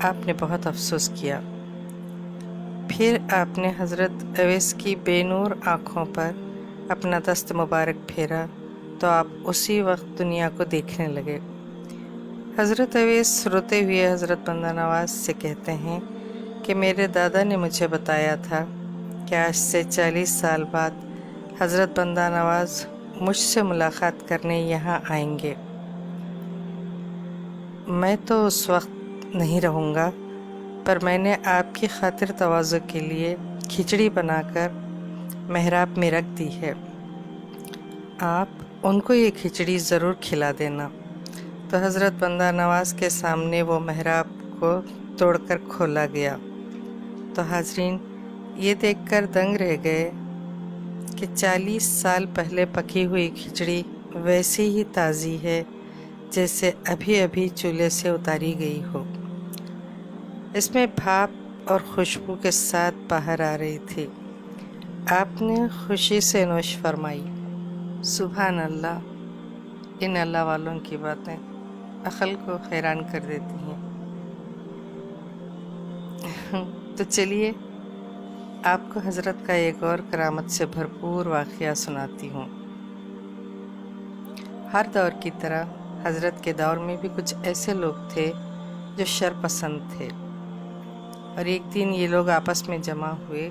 آپ نے بہت افسوس کیا۔ پھر آپ نے حضرت اویس کی بے نور آنکھوں پر اپنا دست مبارک پھیرا تو آپ اسی وقت دنیا کو دیکھنے لگے۔ حضرت اویس روتے ہوئے حضرت بندہ نواز سے کہتے ہیں کہ میرے دادا نے مجھے بتایا تھا کہ آج سے 40 سال بعد حضرت بندہ نواز مجھ سے ملاقات کرنے یہاں آئیں گے۔ میں تو اس وقت نہیں رہوں گا، پر میں نے آپ کی خاطر تواضع کے لیے کھچڑی بنا کر محراب میں رکھ دی ہے، آپ ان کو یہ کھچڑی ضرور کھلا دینا۔ تو حضرت بندہ نواز کے سامنے وہ محراب کو توڑ کر کھولا گیا تو حاضرین یہ دیکھ کر دنگ رہ گئے کہ 40 سال پہلے پکی ہوئی کھچڑی ویسی ہی تازی ہے جیسے ابھی ابھی چولہے سے اتاری گئی ہو۔ اس میں بھاپ اور خوشبو کے ساتھ باہر آ رہی تھی۔ آپ نے خوشی سے نوش فرمائی۔ سبحان اللہ، ان اللہ والوں کی باتیں عقل کو حیران کر دیتی ہیں۔ تو چلیے آپ کو حضرت کا ایک اور کرامت سے بھرپور واقعہ سناتی ہوں۔ ہر دور کی طرح حضرت کے دور میں بھی کچھ ایسے لوگ تھے جو شر پسند تھے، اور ایک دن یہ لوگ آپس میں جمع ہوئے۔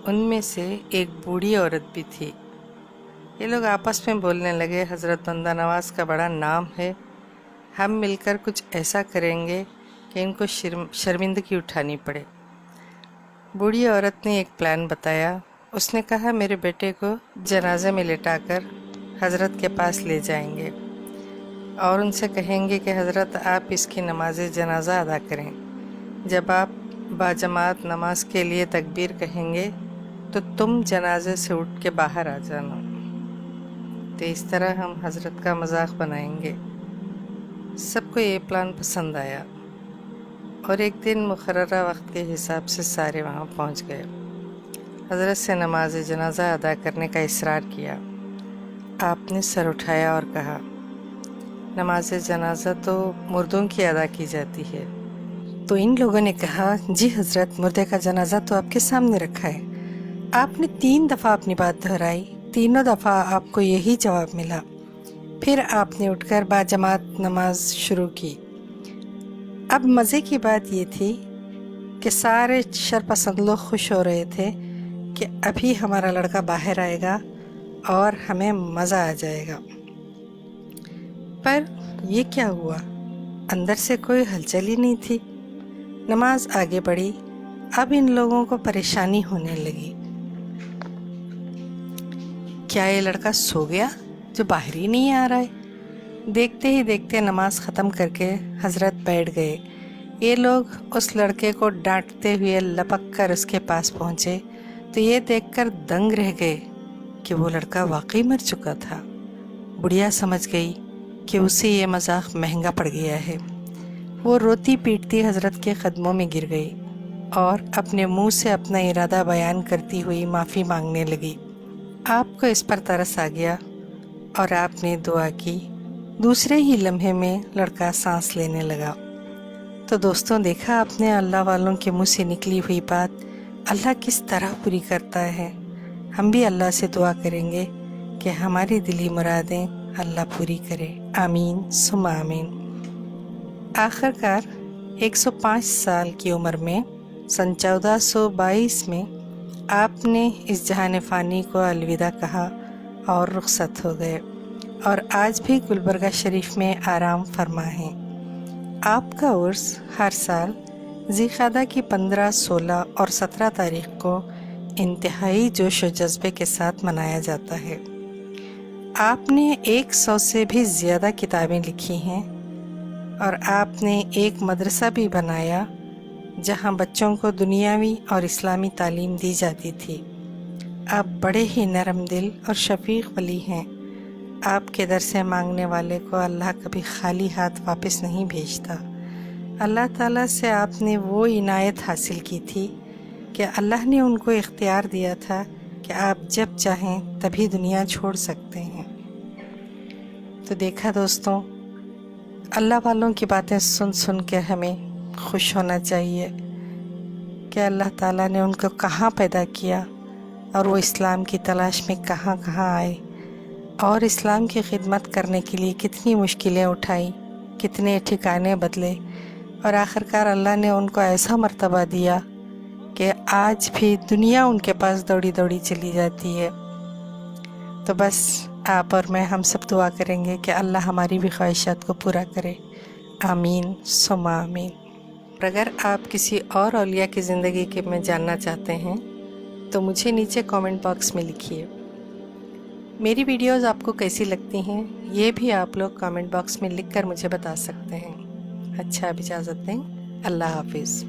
ان میں سے ایک بوڑھی عورت بھی تھی۔ یہ لوگ آپس میں بولنے لگے، حضرت بندہ نواز کا بڑا نام ہے، ہم مل کر کچھ ایسا کریں گے کہ ان کو شرمندگی اٹھانی پڑے۔ بوڑھی عورت نے ایک پلان بتایا۔ اس نے کہا میرے بیٹے کو جنازے میں لٹا کر حضرت کے پاس لے جائیں گے اور ان سے کہیں گے کہ حضرت آپ اس کی نماز جنازہ ادا کریں۔ جب آپ باجماعت نماز کے لیے تکبیر کہیں گے تو تم جنازے سے اٹھ کے باہر آ جانا۔ تو اس طرح ہم حضرت کا مذاق بنائیں گے۔ سب کو یہ پلان پسند آیا اور ایک دن مقررہ وقت کے حساب سے سارے وہاں پہنچ گئے۔ حضرت سے نماز جنازہ ادا کرنے کا اصرار کیا۔ آپ نے سر اٹھایا اور کہا، نماز جنازہ تو مردوں کی ادا کی جاتی ہے۔ تو ان لوگوں نے کہا، جی حضرت، مردے کا جنازہ تو آپ کے سامنے رکھا ہے۔ آپ نے 3 دفعہ اپنی بات دہرائی، تینوں دفعہ آپ کو یہی جواب ملا۔ پھر آپ نے اٹھ کر باجماعت نماز شروع کی۔ اب مزے کی بات یہ تھی کہ سارے شرپسند لوگ خوش ہو رہے تھے کہ ابھی ہمارا لڑکا باہر آئے گا اور ہمیں مزہ آ جائے گا۔ پر یہ کیا ہوا؟ اندر سے کوئی ہلچل ہی نہیں تھی۔ نماز آگے بڑھی۔ اب ان لوگوں کو پریشانی ہونے لگی۔ کیا یہ لڑکا سو گیا جو باہر ہی نہیں آ رہا ہے؟ دیکھتے ہی دیکھتے نماز ختم کر کے حضرت بیٹھ گئے۔ یہ لوگ اس لڑکے کو ڈانٹتے ہوئے لپک کر اس کے پاس پہنچے تو یہ دیکھ کر دنگ رہ گئے کہ وہ لڑکا واقعی مر چکا تھا۔ بڑھیا سمجھ گئی کہ اسے یہ مذاق مہنگا پڑ گیا ہے۔ وہ روتی پیٹتی حضرت کے قدموں میں گر گئی اور اپنے منہ سے اپنا ارادہ بیان کرتی ہوئی معافی مانگنے لگی۔ آپ کو اس پر ترس آ گیا اور آپ نے دعا کی۔ دوسرے ہی لمحے میں لڑکا سانس لینے لگا۔ تو دوستوں، دیکھا آپ نے اللہ والوں کے منہ سے نکلی ہوئی بات اللہ کس طرح پوری کرتا ہے۔ ہم بھی اللہ سے دعا کریں گے کہ ہماری دلی مرادیں اللہ پوری کرے۔ آمین ثم آمین۔ آخر کار 105 سال کی عمر میں سن 1422 میں آپ نے اس جہان فانی کو الوداع کہا اور رخصت ہو گئے، اور آج بھی گلبرگہ شریف میں آرام فرما ہیں۔ آپ کا عرس ہر سال ذی القعدہ کی 15، 16 اور 17 تاریخ کو انتہائی جوش و جذبے کے ساتھ منایا جاتا ہے۔ آپ نے 100 سے بھی زیادہ کتابیں لکھی ہیں اور آپ نے ایک مدرسہ بھی بنایا جہاں بچوں کو دنیاوی اور اسلامی تعلیم دی جاتی تھی۔ آپ بڑے ہی نرم دل اور شفیق ولی ہیں۔ آپ کے در سے مانگنے والے کو اللہ کبھی خالی ہاتھ واپس نہیں بھیجتا۔ اللہ تعالیٰ سے آپ نے وہ عنایت حاصل کی تھی کہ اللہ نے ان کو اختیار دیا تھا کہ آپ جب چاہیں تبھی دنیا چھوڑ سکتے ہیں۔ تو دیکھا دوستوں، اللہ والوں کی باتیں سن سن کے ہمیں خوش ہونا چاہیے کہ اللہ تعالیٰ نے ان کو کہاں پیدا کیا اور وہ اسلام کی تلاش میں کہاں کہاں آئے اور اسلام کی خدمت کرنے کے لیے کتنی مشکلیں اٹھائیں، کتنے ٹھکانے بدلے، اور آخرکار اللہ نے ان کو ایسا مرتبہ دیا کہ آج بھی دنیا ان کے پاس دوڑی دوڑی چلی جاتی ہے۔ تو بس آپ اور میں ہم سب دعا کریں گے کہ اللہ ہماری بھی خواہشات کو پورا کرے، آمین ثم آمین۔ اور اگر آپ کسی اور اولیاء کی زندگی کے میں جاننا چاہتے ہیں تو مجھے نیچے کامنٹ باکس میں لکھیے۔ میری ویڈیوز آپ کو کیسی لگتی ہیں یہ بھی آپ لوگ کامنٹ باکس میں لکھ کر مجھے بتا سکتے ہیں۔ اچھا اب اجازت دیں، اللہ حافظ۔